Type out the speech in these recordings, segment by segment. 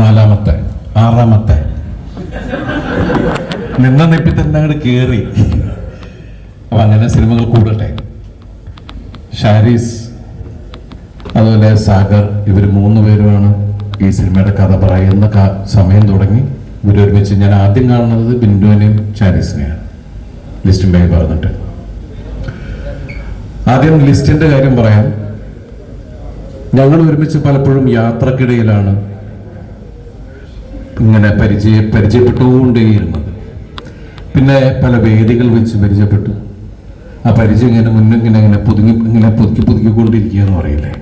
നാലാമത്തെ, ആറാമത്തെ നിന്ന നിപ്പി തന്നെ അങ്ങോട്ട് കയറി. അപ്പൊ അങ്ങനെ സിനിമകൾ കൂടട്ടെ. ഷാരിസ് അതുപോലെ സാഗർ, ഇവർ 3 പേരുമാണ് ഈ സിനിമയുടെ കഥ പറയുന്ന സമയം തുടങ്ങി ഇവരൊരുമിച്ച്. ഞാൻ ആദ്യം കാണുന്നത് ബിന്ദുവിനെയും ഷാരിസിനെയാണ് ലിസ്റ്റും പേര് പറഞ്ഞിട്ട്. ആദ്യം ലിസ്റ്റിന്റെ കാര്യം പറയാം. ഞങ്ങൾ ഒരുമിച്ച് പലപ്പോഴും യാത്രക്കിടയിലാണ് ഇങ്ങനെ പരിചയപ്പെട്ടുകൊണ്ടേയിരുന്നത്. പിന്നെ പല വേദികൾ വെച്ച് പരിചയപ്പെട്ടു. ആ പരിചയം ഇങ്ങനെ മുന്നിങ്ങനെ പുതുക്കിക്കൊണ്ടിരിക്കുക എന്ന് പറയില്ലേ.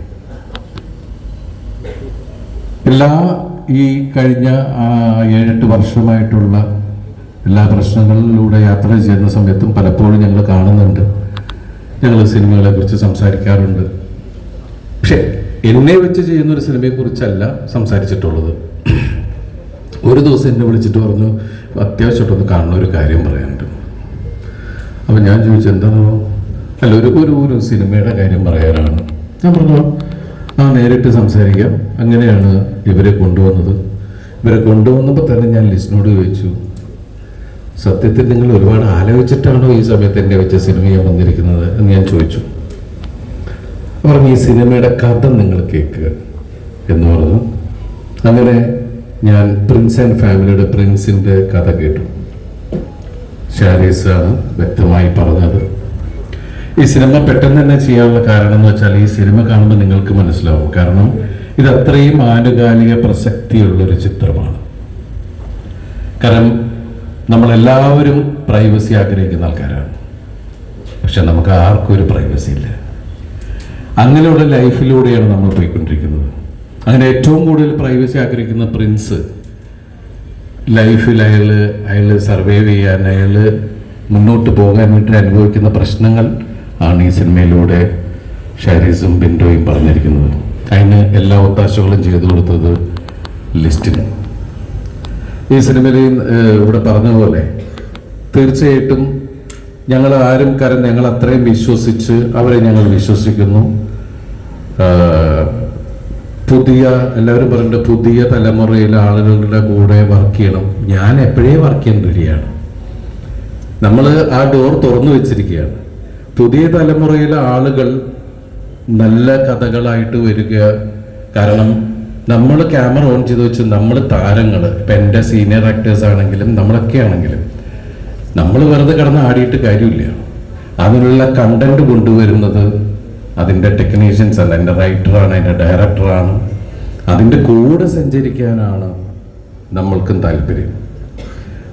ഈ കഴിഞ്ഞ 7-8 വർഷമായിട്ടുള്ള എല്ലാ പ്രശ്നങ്ങളിലൂടെ യാത്ര ചെയ്യുന്ന സമയത്തും പലപ്പോഴും ഞങ്ങൾ കാണുന്നുണ്ട്, ഞങ്ങൾ സിനിമകളെ കുറിച്ച് സംസാരിക്കാറുണ്ട്. പക്ഷെ എന്നെ വെച്ച് ചെയ്യുന്നൊരു സിനിമയെ കുറിച്ചല്ല സംസാരിച്ചിട്ടുള്ളത്. ഒരു ദിവസം എന്നെ വിളിച്ചിട്ട് പറഞ്ഞു, അത്യാവശ്യമായിട്ടൊന്ന് കാണുന്ന ഒരു കാര്യം പറയാനുണ്ട്. അപ്പം ഞാൻ ചോദിച്ചു, എന്താണോ? അല്ല, ഒരു സിനിമയുടെ കാര്യം പറയാനാണ്. ഞാൻ പറഞ്ഞു, നേരിട്ട് സംസാരിക്കാം. അങ്ങനെയാണ് ഇവരെ കൊണ്ടുവന്നത്. ഇവരെ കൊണ്ടുവന്നപ്പോൾ തന്നെ ഞാൻ ലിസ്റ്റിനോട് ചോദിച്ചു, സത്യത്തിൽ നിങ്ങൾ ഒരുപാട് ആലോചിച്ചിട്ടാണോ ഈ സമയത്ത് എന്നെ വെച്ച സിനിമ ചെയ്യാൻ വന്നിരിക്കുന്നത് എന്ന് ഞാൻ ചോദിച്ചു. പറഞ്ഞു, ഈ സിനിമയുടെ കഥ നിങ്ങൾ കേൾക്കുക എന്ന് പറഞ്ഞു. അങ്ങനെ ഞാൻ പ്രിൻസ് ആൻഡ് ഫാമിലിയുടെ പ്രിൻസിന്റെ കഥ കേട്ടു. ഷാരിസാണ് വ്യക്തമായി പറഞ്ഞത്. ഈ സിനിമ പെട്ടെന്ന് തന്നെ ചെയ്യാനുള്ള കാരണം എന്ന് വെച്ചാൽ, ഈ സിനിമ കാണുമ്പോൾ നിങ്ങൾക്ക് മനസ്സിലാവും. കാരണം ഇത് അത്രയും ആനുകാലിക പ്രസക്തിയുള്ളൊരു ചിത്രമാണ്. കാരണം നമ്മളെല്ലാവരും പ്രൈവസി ആഗ്രഹിക്കുന്ന ആൾക്കാരാണ്. പക്ഷെ നമുക്ക് ആർക്കും ഒരു പ്രൈവസി ഇല്ല. അങ്ങനെയുള്ള ലൈഫിലൂടെയാണ് നമ്മൾ പോയിക്കൊണ്ടിരിക്കുന്നത്. അങ്ങനെ ഏറ്റവും കൂടുതൽ പ്രൈവസി ആഗ്രഹിക്കുന്ന പ്രിൻസ് ലൈഫിൽ അയാൾ സർവൈവ് ചെയ്യാൻ, അയാൾ മുന്നോട്ട് പോകാൻ വേണ്ടി അനുഭവിക്കുന്ന പ്രശ്നങ്ങൾ ആണ് ഈ സിനിമയിലൂടെ ഷാരിസും ബിൻഡോയും പറഞ്ഞിരിക്കുന്നത്. അതിന് എല്ലാ ഒത്താശകളും ചെയ്തു കൊടുത്തത് ലിസ്റ്റിന്. ഈ സിനിമയിൽ ഇവിടെ പറഞ്ഞ പോലെ തീർച്ചയായിട്ടും ഞങ്ങൾ ആരും ഞങ്ങൾ അത്രയും വിശ്വസിച്ച് അവരെ ഞങ്ങൾ വിശ്വസിക്കുന്നു. എല്ലാവരും പറഞ്ഞിട്ട് പുതിയ തലമുറയിലെ ആളുകളുടെ കൂടെ വർക്ക് ചെയ്യണം. ഞാൻ എപ്പോഴേ വർക്ക് ചെയ്യാൻ റെഡിയാണ്. നമ്മൾ ആ ഡോർ തുറന്നു വെച്ചിരിക്കുകയാണ്. പുതിയ തലമുറയിലെ ആളുകൾ നല്ല കഥകളായിട്ട് വരിക. കാരണം നമ്മൾ ക്യാമറ ഓൺ ചെയ്ത് വെച്ച് നമ്മൾ താരങ്ങൾ, ഇപ്പം എൻ്റെ സീനിയർ ആക്ടേഴ്സ് ആണെങ്കിലും നമ്മളൊക്കെ ആണെങ്കിലും നമ്മൾ വെറുതെ കിടന്ന് ആടിയിട്ട് കാര്യമില്ല. അതിനുള്ള കണ്ടന്റ് കൊണ്ടുവരുന്നത് അതിൻ്റെ ടെക്നീഷ്യൻസ് അല്ല, എൻ്റെ റൈറ്ററാണ്, എൻ്റെ ഡയറക്ടറാണ്. അതിൻ്റെ കൂടെ സഞ്ചരിക്കാനാണ് നമ്മൾക്കും താല്പര്യം.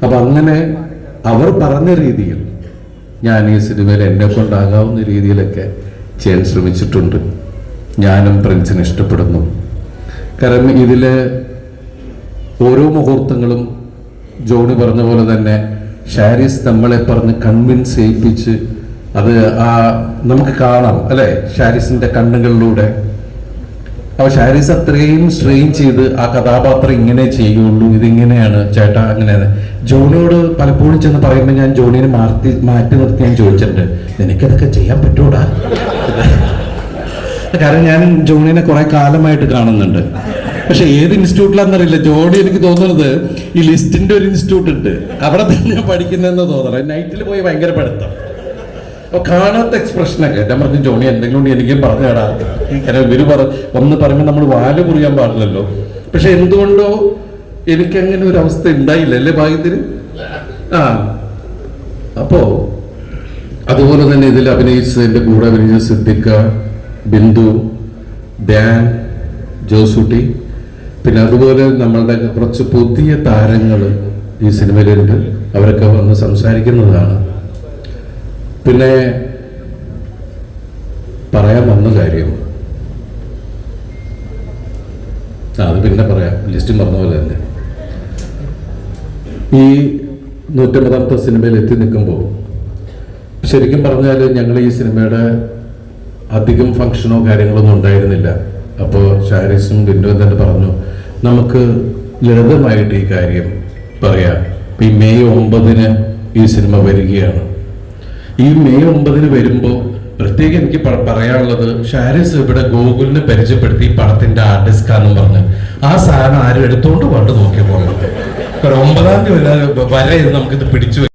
അപ്പം അങ്ങനെ അവർ പറഞ്ഞ രീതിയിൽ ഞാൻ ഈ സിനിമയിൽ എന്നെ കൊണ്ടാകാവുന്ന രീതിയിലൊക്കെ ചെയ്യാൻ ശ്രമിച്ചിട്ടുണ്ട്. ഞാനും പ്രിൻസിനെ ഇഷ്ടപ്പെടുന്നു. കാരണം ഇതിലെ ഓരോ മുഹൂർത്തങ്ങളും ജോണി പറഞ്ഞ പോലെ തന്നെ ഷാരിസ് നമ്മളെ പറഞ്ഞ് കൺവിൻസ് ചെയ്യിപ്പിച്ച് അത് നമുക്ക് കാണാം അല്ലെ, ഷാരിസിന്റെ കണ്ണുകളിലൂടെ. അപ്പൊ ഷാരിസ് അത്രയും സ്ട്രെയിൻ ചെയ്ത് ആ കഥാപാത്രം ഇങ്ങനെ ചെയ്യുള്ളൂ, ഇതിങ്ങനെയാണ് ചേട്ടാ അങ്ങനെയാണ്. ജോണിയോട് പലപ്പോഴും ചെന്ന് പറയുമ്പോൾ ഞാൻ ജോണിനെ മാറ്റി നിർത്തി ഞാൻ ചോദിച്ചിട്ടുണ്ട്, നിനക്കതൊക്കെ ചെയ്യാൻ പറ്റൂടാ? കാരണം ഞാൻ ജോണിനെ കുറെ കാലമായിട്ട് കാണുന്നുണ്ട്. പക്ഷെ ഏത് ഇൻസ്റ്റിറ്റ്യൂട്ടിലാണെന്നറിയില്ല, ജോണി എനിക്ക് തോന്നുന്നത് ഈ ലിസ്റ്റിന്റെ ഒരു ഇൻസ്റ്റിറ്റ്യൂട്ട് ഉണ്ട്, അവിടെ തന്നെ പഠിക്കുന്നതെന്ന് തോന്നണം. നൈറ്റിൽ പോയി ഭയങ്കര പഠിത്തം. അപ്പൊ കാണാത്ത എക്സ്പ്രഷനൊക്കെ ഞാൻ പറഞ്ഞു, ജോണി എന്തെങ്കിലും കൊണ്ട് എനിക്കും പറഞ്ഞു തരാ. കാരണം ഇവര് ഒന്ന് പറയുമ്പോൾ നമ്മൾ വാല് മുറിയാൻ പാടില്ലല്ലോ. പക്ഷെ എന്തുകൊണ്ടോ എനിക്കങ്ങനെ ഒരു അവസ്ഥ ഉണ്ടായില്ല അല്ലേ ഭാഗ്യത്തിന്. അപ്പോ അതുപോലെ തന്നെ ഇതിൽ അഭിനയിച്ചതിന്റെ കൂടെ അഭിനയിച്ച സിദ്ദിഖ, ബിന്ദു, ഡാൻ, ജോസൂട്ടി, പിന്നെ അതുപോലെ നമ്മളുടെ കുറച്ച് പുതിയ താരങ്ങൾ ഈ സിനിമയിലുണ്ട്. അവരൊക്കെ വന്ന് സംസാരിക്കുന്നതാണ്. പിന്നെ പറയാൻ വന്ന കാര്യം അത് പിന്നെ പറയാം, ലിസ്റ്റും പറഞ്ഞ പോലെ തന്നെ. ഈ 150ാമത്തെ സിനിമയിൽ എത്തി നിൽക്കുമ്പോൾ ശരിക്കും പറഞ്ഞാൽ ഞങ്ങൾ ഈ സിനിമയുടെ അധികം ഫംഗ്ഷനോ കാര്യങ്ങളൊന്നും ഉണ്ടായിരുന്നില്ല. അപ്പോൾ ഷാരിസും ബിൻഡുവും തന്നെ പറഞ്ഞു, നമുക്ക് ലളിതമായിട്ട് ഈ കാര്യം പറയാം. ഈ മെയ് 9 ഈ സിനിമ വരികയാണ്. ഈ മെയ് 9 വരുമ്പോൾ പ്രത്യേകം എനിക്ക് പറയാനുള്ളത്, ഷാരിസ് ഇവിടെ ഗൂഗിളിനെ പരിചയപ്പെടുത്തി ഈ പടത്തിന്റെ ആർട്ടിസ്റ്റാന്ന് പറഞ്ഞ് ആ സാധനം ആര് അത് എടുത്തോണ്ട് പണ്ട് നോക്കിയപ്പോൾ ഒരു 9-ാം തീയതി വരെ നമുക്കിത് പിടിച്ചു